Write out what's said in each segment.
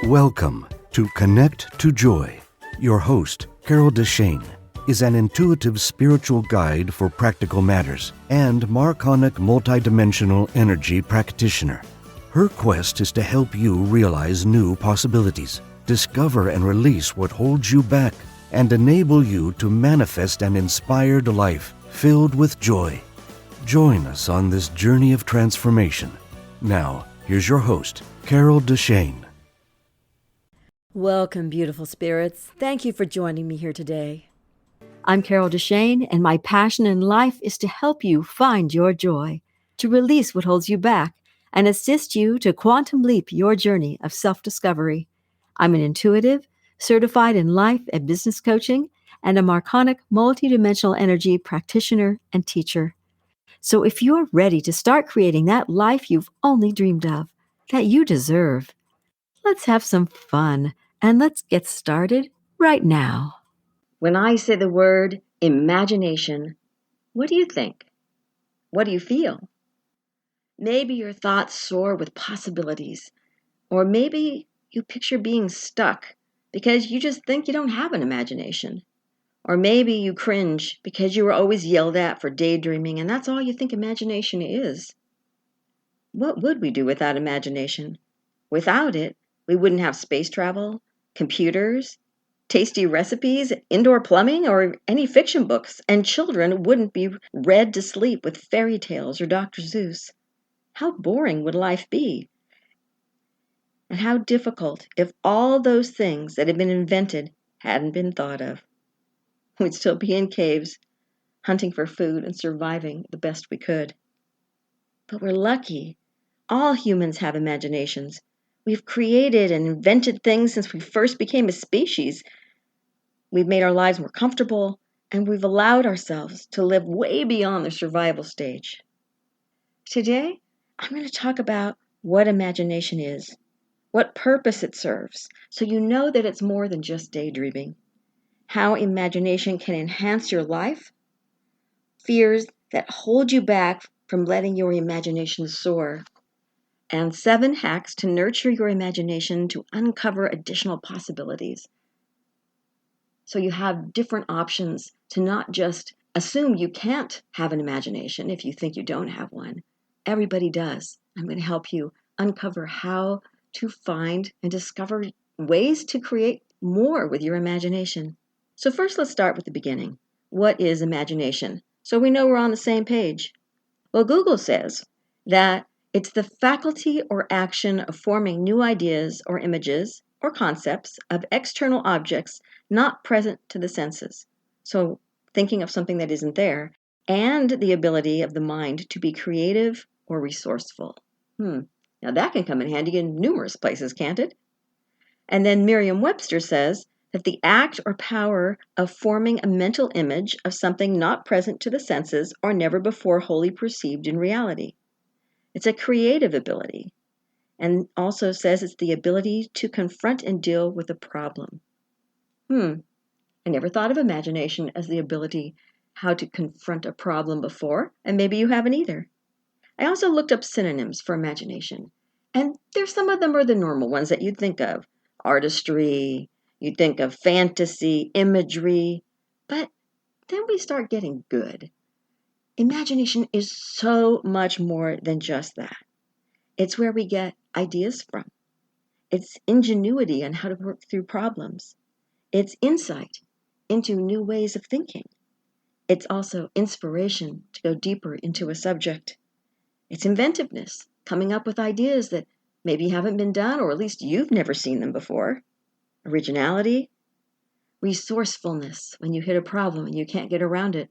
Welcome to Connect to Joy. Your host, DeChaine, is an intuitive spiritual guide for practical matters and Marconic multidimensional energy practitioner. Her quest is to help you realize new possibilities, discover and release what holds you back, and enable you to manifest an inspired life filled with joy. Join us on this journey of transformation. Now, here's your host, DeChaine. Welcome, beautiful spirits. Thank you for joining me here today. I'm DeChaine, and my passion in life is to help you find your joy, to release what holds you back, and assist you to quantum leap your journey of self-discovery. I'm an intuitive, certified in life and business coaching, and a Marconic multidimensional energy practitioner and teacher. So if you're ready to start creating that life you've only dreamed of, that you deserve, let's have some fun, and let's get started right now. When I say the word imagination, what do you think? What do you feel? Maybe your thoughts soar with possibilities, or maybe you picture being stuck because you just think you don't have an imagination. Or maybe you cringe because you were always yelled at for daydreaming and that's all you think imagination is. What would we do without imagination? Without it, we wouldn't have space travel, computers, tasty recipes, indoor plumbing, or any fiction books, and children wouldn't be read to sleep with fairy tales or Dr. Seuss. How boring would life be? And how difficult if all those things that had been invented hadn't been thought of. We'd still be in caves, hunting for food and surviving the best we could. But we're lucky. All humans have imaginations. We've created and invented things since we first became a species. We've made our lives more comfortable, and we've allowed ourselves to live way beyond the survival stage. Today, I'm going to talk about what imagination is, what purpose it serves, so you know that it's more than just daydreaming. How imagination can enhance your life, fears that hold you back from letting your imagination soar, and 7 hacks to nurture your imagination to uncover additional possibilities. So you have different options to not just assume you can't have an imagination if you think you don't have one. Everybody does. I'm going to help you uncover how to find and discover ways to create more with your imagination. So first, let's start with the beginning. What is imagination? So we know we're on the same page. Well, Google says that it's the faculty or action of forming new ideas or images or concepts of external objects not present to the senses. So thinking of something that isn't there, and the ability of the mind to be creative or resourceful. Now that can come in handy in numerous places, can't it? And then Merriam-Webster says that the act or power of forming a mental image of something not present to the senses or never before wholly perceived in reality. It's a creative ability, and also says it's the ability to confront and deal with a problem. I never thought of imagination as the ability how to confront a problem before, and maybe you haven't either. I also looked up synonyms for imagination, and some of them are the normal ones that you'd think of. Artistry, you think of fantasy, imagery, but then we start getting good. Imagination is so much more than just that. It's where we get ideas from. It's ingenuity on how to work through problems. It's insight into new ways of thinking. It's also inspiration to go deeper into a subject. It's inventiveness, coming up with ideas that maybe haven't been done, or at least you've never seen them before. Originality, resourcefulness. When you hit a problem and you can't get around it,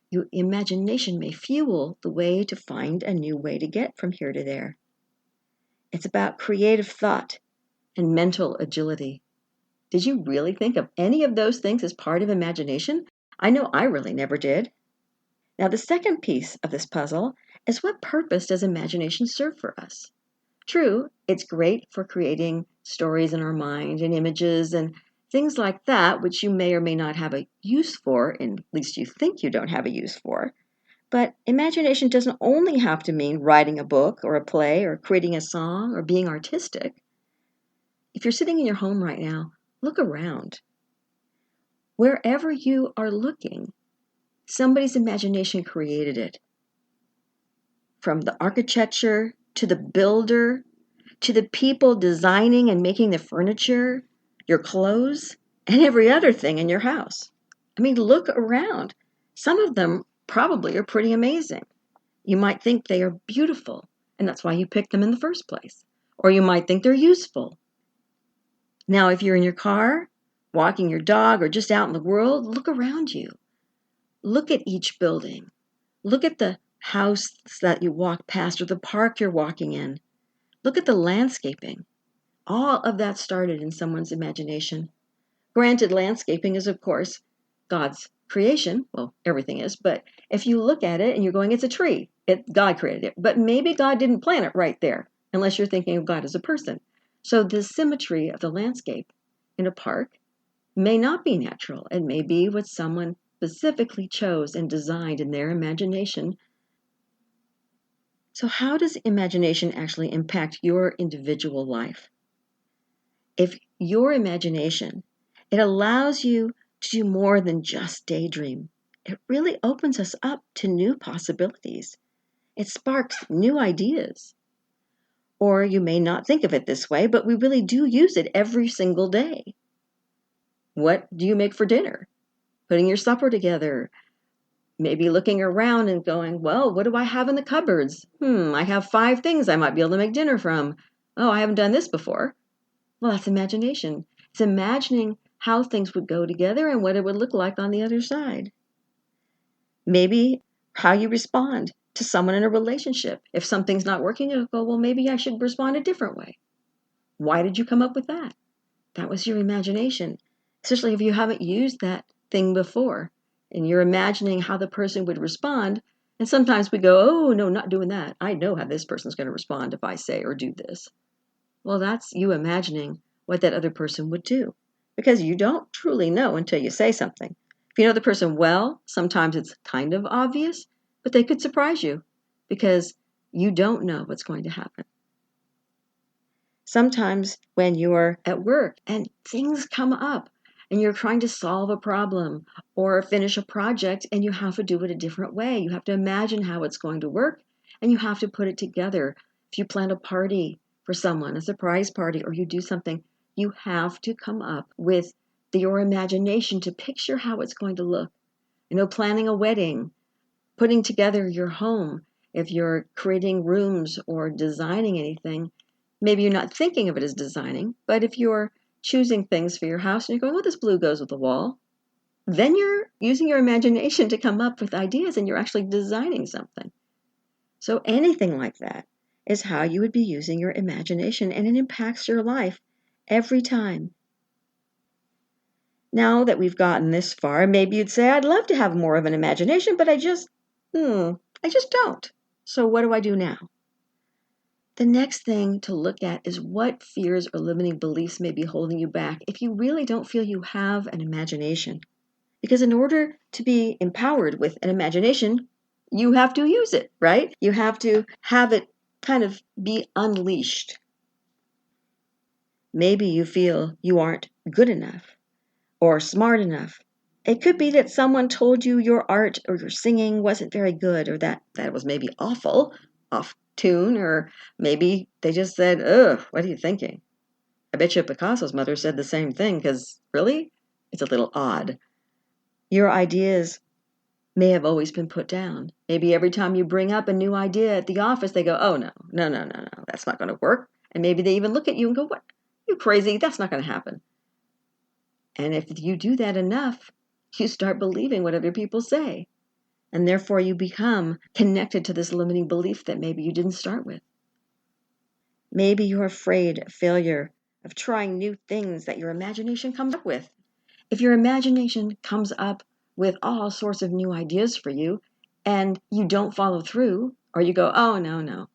your imagination may fuel the way to find a new way to get from here to there. It's about creative thought and mental agility. Did you really think of any of those things as part of imagination? I know I really never did. Now, the second piece of this puzzle is, what purpose does imagination serve for us? True, it's great for creating stories in our mind and images and things like that, which you may or may not have a use for, and at least you think you don't have a use for. But imagination doesn't only have to mean writing a book or a play or creating a song or being artistic. If you're sitting in your home right now, look around. Wherever you are looking, somebody's imagination created it. From the architecture to the builder, to the people designing and making the furniture, your clothes, and every other thing in your house. I mean, look around. Some of them probably are pretty amazing. You might think they are beautiful, and that's why you picked them in the first place. Or you might think they're useful. Now, if you're in your car, walking your dog, or just out in the world, look around you. Look at each building. Look at the house that you walk past or the park you're walking in. Look at the landscaping. All of that started in someone's imagination. Granted, landscaping is, of course, God's creation. Well, everything is. But if you look at it and you're going, it's a tree. God created it. But maybe God didn't plant it right there, unless you're thinking of God as a person. So the symmetry of the landscape in a park may not be natural. It may be what someone specifically chose and designed in their imagination. So how does imagination actually impact your individual life? If your imagination, it allows you to do more than just daydream. It really opens us up to new possibilities. It sparks new ideas. Or you may not think of it this way, but we really do use it every single day. What do you make for dinner? Putting your supper together. Maybe looking around and going, well, what do I have in the cupboards? I have 5 things I might be able to make dinner from. Oh, I haven't done this before. Well, that's imagination. It's imagining how things would go together and what it would look like on the other side. Maybe how you respond to someone in a relationship. If something's not working, you'll go, well, maybe I should respond a different way. Why did you come up with that? That was your imagination, especially if you haven't used that thing before and you're imagining how the person would respond. And sometimes we go, oh, no, not doing that. I know how this person's going to respond if I say or do this. Well, that's you imagining what that other person would do, because you don't truly know until you say something. If you know the person well, sometimes it's kind of obvious, but they could surprise you because you don't know what's going to happen. Sometimes when you're at work and things come up and you're trying to solve a problem or finish a project and you have to do it a different way, you have to imagine how it's going to work and you have to put it together. If you plan a party for someone, a surprise party, or you do something, you have to come up with your imagination to picture how it's going to look. Planning a wedding, putting together your home, if you're creating rooms or designing anything, maybe you're not thinking of it as designing, but if you're choosing things for your house and you're going, oh, this blue goes with the wall, then you're using your imagination to come up with ideas and you're actually designing something. So anything like that is how you would be using your imagination, and it impacts your life every time. Now that we've gotten this far, maybe you'd say, I'd love to have more of an imagination, but I just don't. So what do I do now? The next thing to look at is what fears or limiting beliefs may be holding you back if you really don't feel you have an imagination. Because in order to be empowered with an imagination, you have to use it, right? You have to have it kind of be unleashed. Maybe you feel you aren't good enough or smart enough. It could be that someone told you your art or your singing wasn't very good, or that was maybe awful, off tune, or maybe they just said, ugh, what are you thinking? I bet you Picasso's mother said the same thing, because really, it's a little odd. Your ideas may have always been put down. Maybe every time you bring up a new idea at the office, they go, oh, no, that's not going to work. And maybe they even look at you and go, what? You crazy, that's not going to happen. And if you do that enough, you start believing what other people say. And therefore you become connected to this limiting belief that maybe you didn't start with. Maybe you're afraid of failure, of trying new things that your imagination comes up with. If your imagination comes up with all sorts of new ideas for you and you don't follow through, or you go, oh, no,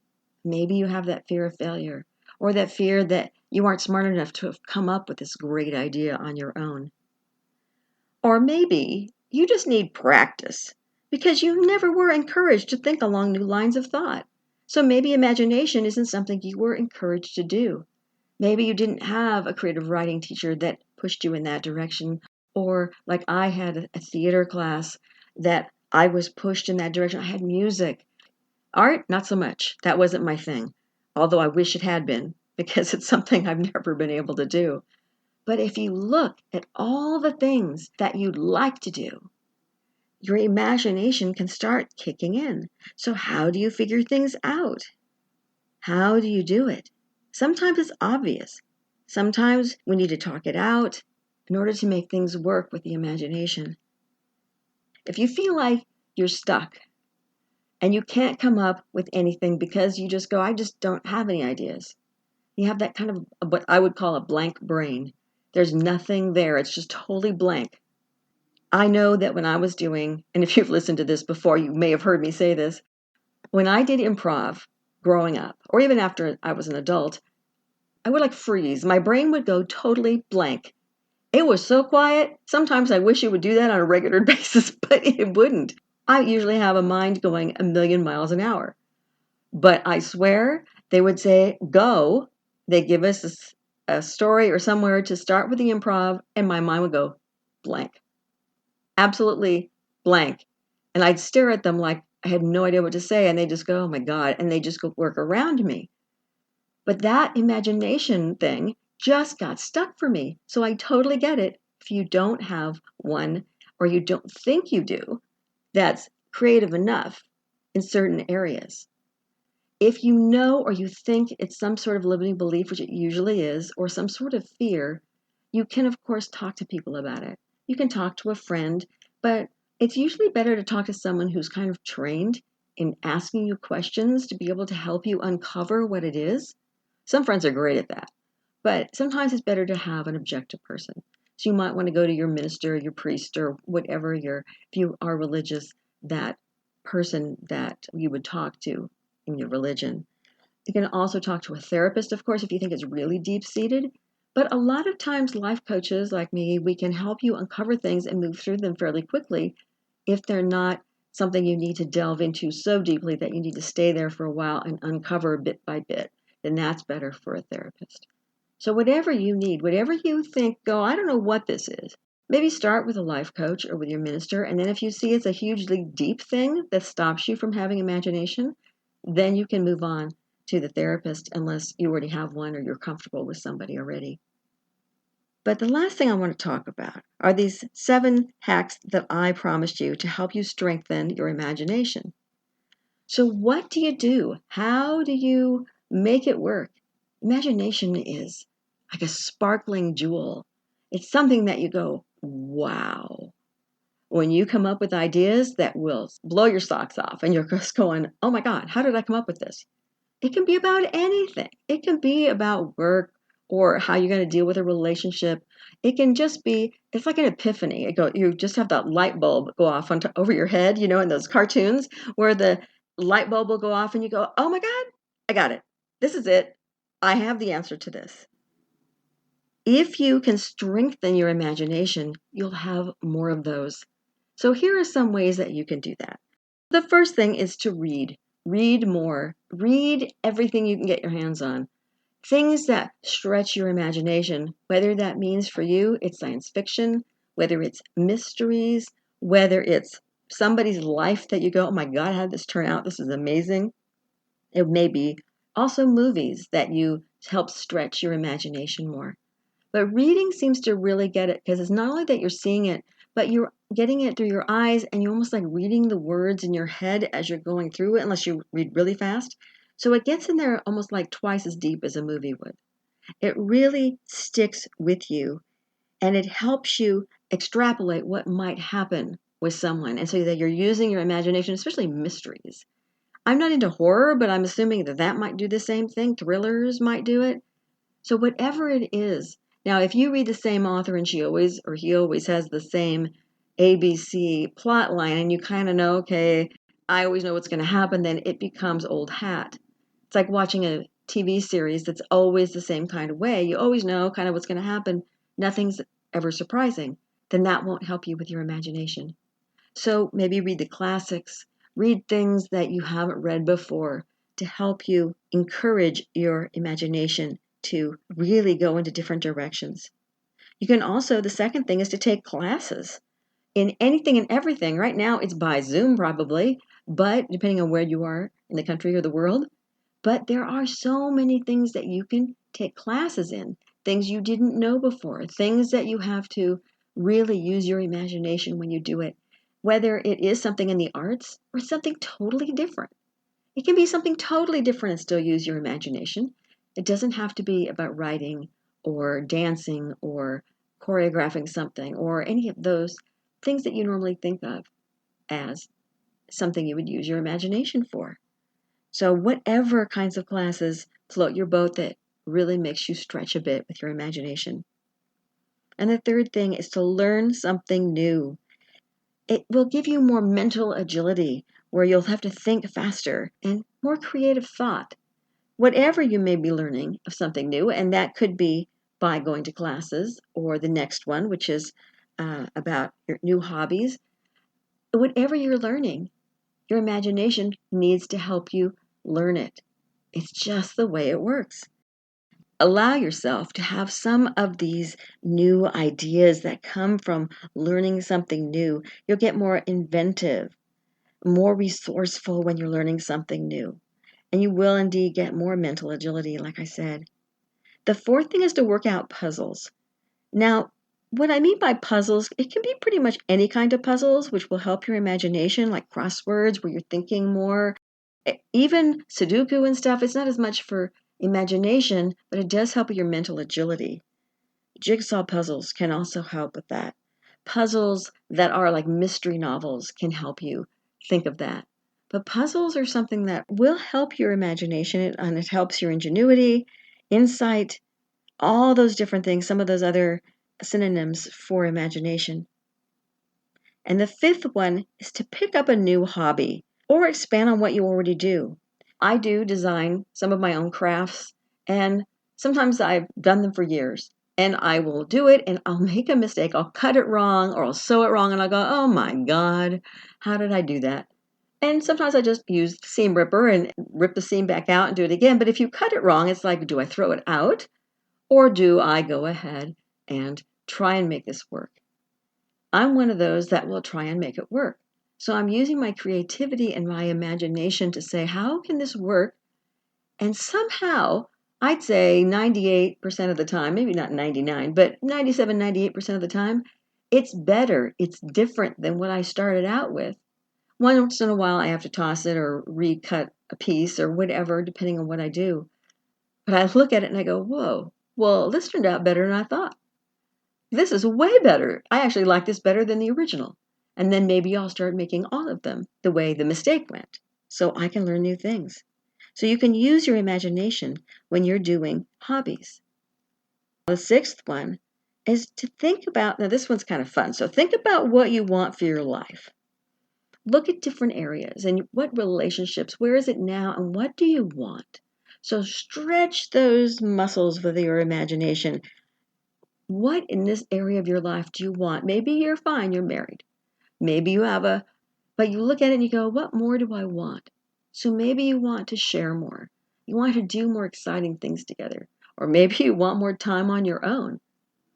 maybe you have that fear of failure, or that fear that you aren't smart enough to have come up with this great idea on your own. Or maybe you just need practice because you never were encouraged to think along new lines of thought. So maybe imagination isn't something you were encouraged to do. Maybe you didn't have a creative writing teacher that pushed you in that direction, or like I had a theater class that I was pushed in that direction. I had music. Art, not so much. That wasn't my thing, although I wish it had been because it's something I've never been able to do. But if you look at all the things that you'd like to do, your imagination can start kicking in. So, how do you figure things out? How do you do it? Sometimes it's obvious. Sometimes we need to talk it out in order to make things work with the imagination. If you feel like you're stuck and you can't come up with anything because you just go, I just don't have any ideas. You have that kind of what I would call a blank brain. There's nothing there. It's just totally blank. I know that when I was doing, and if you've listened to this before, you may have heard me say this, when I did improv growing up, or even after I was an adult, I would like freeze. My brain would go totally blank. It was so quiet. Sometimes I wish it would do that on a regular basis, but it wouldn't. I usually have a mind going a million miles an hour. But I swear they would say, go. They give us a story or somewhere to start with the improv, and my mind would go blank. Absolutely blank. And I'd stare at them like I had no idea what to say, and they just go, oh my God, and they just go work around me. But that imagination thing just got stuck for me. So I totally get it. If you don't have one, or you don't think you do, that's creative enough in certain areas. If you know or you think it's some sort of limiting belief, which it usually is, or some sort of fear, you can, of course, talk to people about it. You can talk to a friend, but it's usually better to talk to someone who's kind of trained in asking you questions to be able to help you uncover what it is. Some friends are great at that, but sometimes it's better to have an objective person. So you might want to go to your minister, your priest, or whatever if you are religious, that person that you would talk to in your religion. You can also talk to a therapist, of course, if you think it's really deep seated. But a lot of times, life coaches like me, we can help you uncover things and move through them fairly quickly if they're not something you need to delve into so deeply that you need to stay there for a while and uncover bit by bit. Then that's better for a therapist. So, whatever you need, whatever you think, go, I don't know what this is. Maybe start with a life coach or with your minister. And then if you see it's a hugely deep thing that stops you from having imagination, then you can move on to the therapist unless you already have one or you're comfortable with somebody already. But the last thing I want to talk about are these 7 hacks that I promised you to help you strengthen your imagination. So, what do you do? How do you make it work? Imagination is like a sparkling jewel. It's something that you go, wow. When you come up with ideas that will blow your socks off and you're just going, oh my God, how did I come up with this? It can be about anything. It can be about work or how you're going to deal with a relationship. It can just be, it's like an epiphany. You just have that light bulb go off over your head, in those cartoons where the light bulb will go off and you go, oh my God, I got it. This is it. I have the answer to this. If you can strengthen your imagination, you'll have more of those. So here are some ways that you can do that. The first thing is to read. Read more. Read everything you can get your hands on. Things that stretch your imagination, whether that means for you it's science fiction, whether it's mysteries, whether it's somebody's life that you go, oh my God, how did this turn out? This is amazing. It may be also movies that you help stretch your imagination more. But reading seems to really get it because it's not only that you're seeing it, but you're getting it through your eyes and you're almost like reading the words in your head as you're going through it, unless you read really fast. So it gets in there almost like twice as deep as a movie would. It really sticks with you and it helps you extrapolate what might happen with someone. And so that you're using your imagination, especially mysteries. I'm not into horror, but I'm assuming that might do the same thing. Thrillers might do it. So whatever it is, now if you read the same author and he always has the same ABC plot line and you kind of know, okay, I always know what's going to happen, then it becomes old hat. It's like watching a TV series that's always the same kind of way. You always know kind of what's going to happen. Nothing's ever surprising. Then that won't help you with your imagination. So maybe read the classics, read things that you haven't read before to help you encourage your imagination to really go into different directions. You can also, the second thing is to take classes in anything and everything. Right now it's by Zoom probably, but depending on where you are in the country or the world. But there are so many things that you can take classes in, things you didn't know before, things that you have to really use your imagination when you do it, whether it is something in the arts or something totally different. It can be something totally different and still use your imagination. It doesn't have to be about writing or dancing or choreographing something or any of those things that you normally think of as something you would use your imagination for. So whatever kinds of classes float your boat that really makes you stretch a bit with your imagination. And the third thing is to learn something new. It will give you more mental agility where you'll have to think faster and more creative thought. Whatever you may be learning of something new, and that could be by going to classes or the next one, which is about your new hobbies. Whatever you're learning, your imagination needs to help you learn it. It's just the way it works. Allow yourself to have some of these new ideas that come from learning something new. You'll get more inventive, more resourceful when you're learning something new. And you will indeed get more mental agility, like I said. The fourth thing is to work out puzzles. Now, what I mean by puzzles, it can be pretty much any kind of puzzles, which will help your imagination, like crosswords, where you're thinking more. Even Sudoku and stuff, it's not as much for imagination, but it does help with your mental agility. Jigsaw puzzles can also help with that. Puzzles that are like mystery novels can help you think of that. But puzzles are something that will help your imagination and it helps your ingenuity, insight, all those different things, some of those other synonyms for imagination. And the fifth one is to pick up a new hobby or expand on what you already do. I do design some of my own crafts, and sometimes I've done them for years. And I will do it and I'll make a mistake. I'll cut it wrong or I'll sew it wrong and I'll go, oh my God, how did I do that? And sometimes I just use the seam ripper and rip the seam back out and do it again. But if you cut it wrong, it's like, do I throw it out or do I go ahead and try and make this work? I'm one of those that will try and make it work. So I'm using my creativity and my imagination to say, how can this work? And somehow, I'd say 98% of the time, maybe not 99, but 97, 98% of the time, it's better. It's different than what I started out with. Once in a while, I have to toss it or recut a piece or whatever, depending on what I do. But I look at it and I go, whoa, well, this turned out better than I thought. This is way better. I actually like this better than the original. And then maybe I'll start making all of them the way the mistake went, so I can learn new things. So you can use your imagination when you're doing hobbies. The sixth one is to think about, now this one's kind of fun. So think about what you want for your life. Look at different areas and what relationships, where is it now, and what do you want? So stretch those muscles with your imagination. What in this area of your life do you want? Maybe you're fine, you're married. Maybe you have but you look at it and you go, what more do I want? So maybe you want to share more. You want to do more exciting things together. Or maybe you want more time on your own.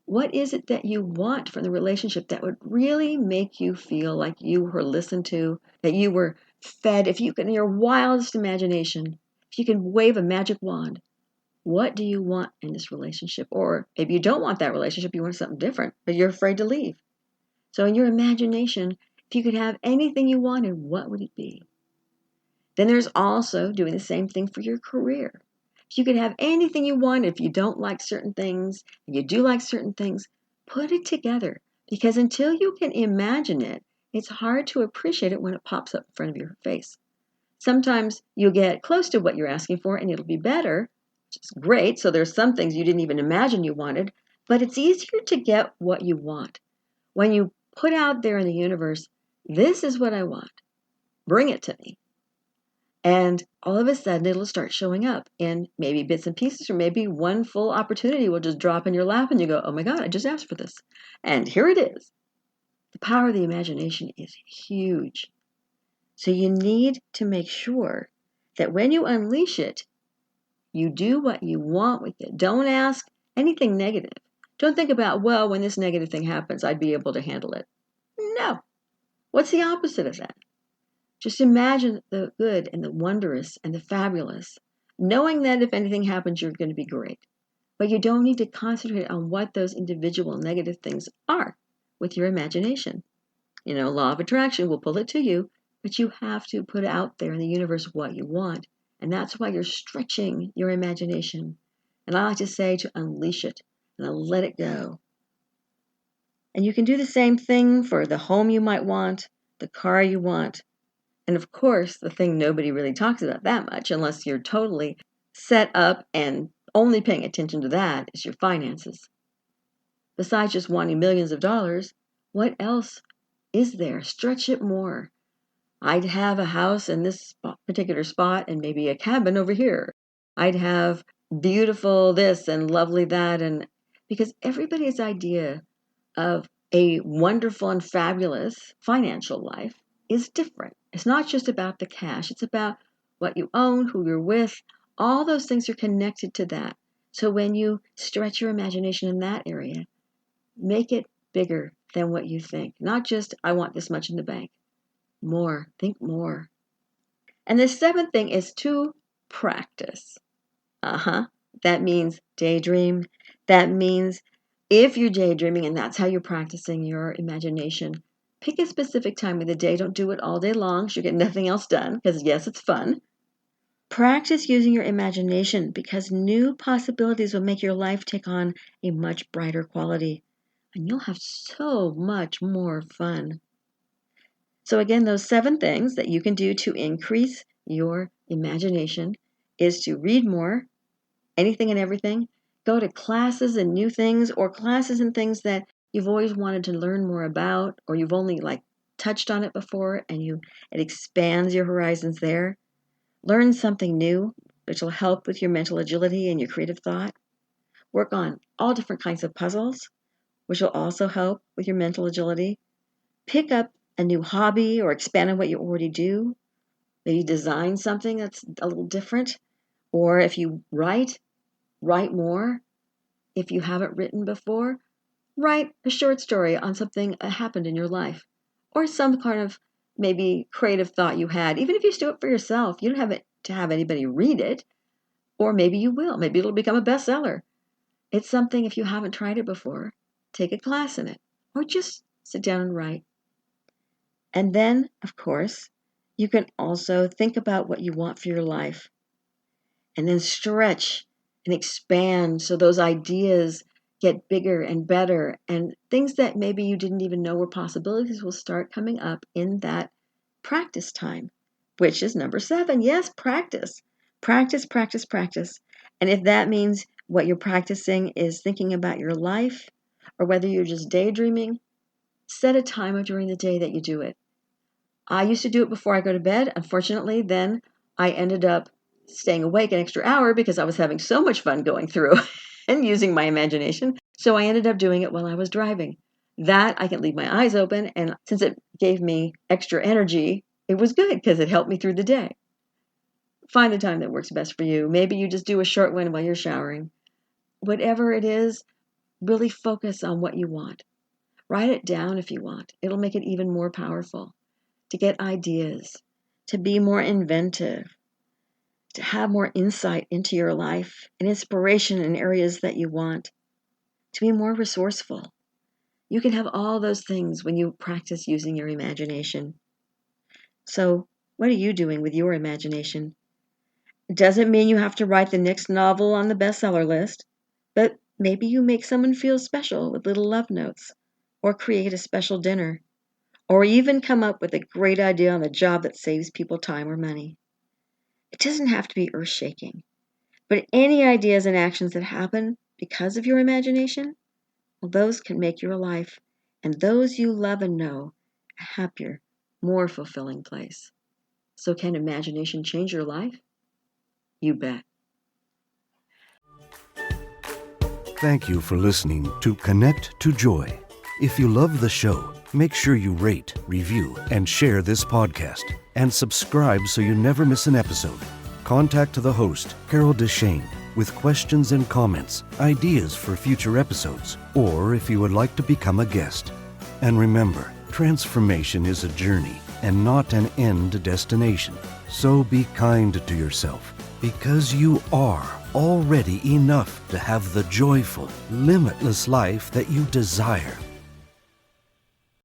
What is it that you want from the relationship that would really make you feel like you were listened to, that you were fed? If you can, in your wildest imagination, if you can wave a magic wand, what do you want in this relationship? Or maybe you don't want that relationship, you want something different, but you're afraid to leave. So in your imagination, if you could have anything you wanted, what would it be? Then there's also doing the same thing for your career. If you could have anything you want, if you don't like certain things, and you do like certain things, put it together. Because until you can imagine it, it's hard to appreciate it when it pops up in front of your face. Sometimes you'll get close to what you're asking for and it'll be better, which is great. So there's some things you didn't even imagine you wanted, but it's easier to get what you want. When you put out there in the universe, this is what I want, bring it to me. And all of a sudden it'll start showing up in maybe bits and pieces, or maybe one full opportunity will just drop in your lap and you go, oh my God, I just asked for this. And here it is. The power of the imagination is huge. So you need to make sure that when you unleash it, You do what you want with it. Don't ask anything negative. Don't think about, well, when this negative thing happens, I'd be able to handle it. No. What's the opposite of that? Just imagine the good and the wondrous and the fabulous, knowing that if anything happens, you're going to be great. But you don't need to concentrate on what those individual negative things are with your imagination. Law of attraction will pull it to you, but you have to put out there in the universe what you want. And that's why you're stretching your imagination. And I like to say to unleash it and let it go. And you can do the same thing for the home you might want, the car you want. And of course, the thing nobody really talks about that much, unless you're totally set up and only paying attention to that, is your finances. Besides just wanting millions of dollars, what else is there? Stretch it more. I'd have a house in this particular spot and maybe a cabin over here. I'd have beautiful this and lovely that. And because everybody's idea of a wonderful and fabulous financial life is different. It's not just about the cash. It's about what you own, who you're with. All those things are connected to that. So when you stretch your imagination in that area, make it bigger than what you think. Not just, I want this much in the bank. More. Think more. And the seventh thing is to practice. That means daydream. That means if you're daydreaming and that's how you're practicing your imagination, pick a specific time of the day. Don't do it all day long so you get nothing else done, because yes, it's fun. Practice using your imagination, because new possibilities will make your life take on a much brighter quality, and you'll have so much more fun. So again, those 7 things that you can do to increase your imagination is to read more, anything and everything. Go to classes and new things, or classes and things that you've always wanted to learn more about, or you've only touched on it before, and it expands your horizons there. Learn something new, which will help with your mental agility and your creative thought. Work on all different kinds of puzzles, which will also help with your mental agility. Pick up a new hobby or expand on what you already do. Maybe design something that's a little different. Or if you write more. If you haven't written before, write a short story on something that happened in your life, or some kind of maybe creative thought you had. Even if you just do it for yourself, you don't have to have anybody read it, or maybe you will. Maybe it'll become a bestseller. It's something, if you haven't tried it before, take a class in it, or just sit down and write. And then, of course, you can also think about what you want for your life, and then stretch and expand so those ideas get bigger and better, and things that maybe you didn't even know were possibilities will start coming up in that practice time, which is number 7. Yes, practice. Practice, practice, practice. And if that means what you're practicing is thinking about your life, or whether you're just daydreaming, set a timer during the day that you do it. I used to do it before I go to bed. Unfortunately, then I ended up staying awake an extra hour because I was having so much fun going through and using my imagination. So I ended up doing it while I was driving. That I can leave my eyes open, and since it gave me extra energy, it was good because it helped me through the day. Find the time that works best for you. Maybe you just do a short one while you're showering. Whatever it is, really focus on what you want. Write it down if you want. It'll make it even more powerful. To get ideas, to be more inventive, to have more insight into your life and inspiration in areas that you want, to be more resourceful. You can have all those things when you practice using your imagination. So, what are you doing with your imagination? It doesn't mean you have to write the next novel on the bestseller list, but maybe you make someone feel special with little love notes, or create a special dinner, or even come up with a great idea on the job that saves people time or money. It doesn't have to be earth-shaking, but any ideas and actions that happen because of your imagination, well, those can make your life and those you love and know a happier, more fulfilling place. So can imagination change your life? You bet. Thank you for listening to Connect to Joy. If you love the show, make sure you rate, review, and share this podcast, and subscribe so you never miss an episode. contact the host, Carol DeChaine, with questions and comments, ideas for future episodes, or if you would like to become a guest. And remember, transformation is a journey and not an end destination. So be kind to yourself, because you are already enough to have the joyful, limitless life that you desire.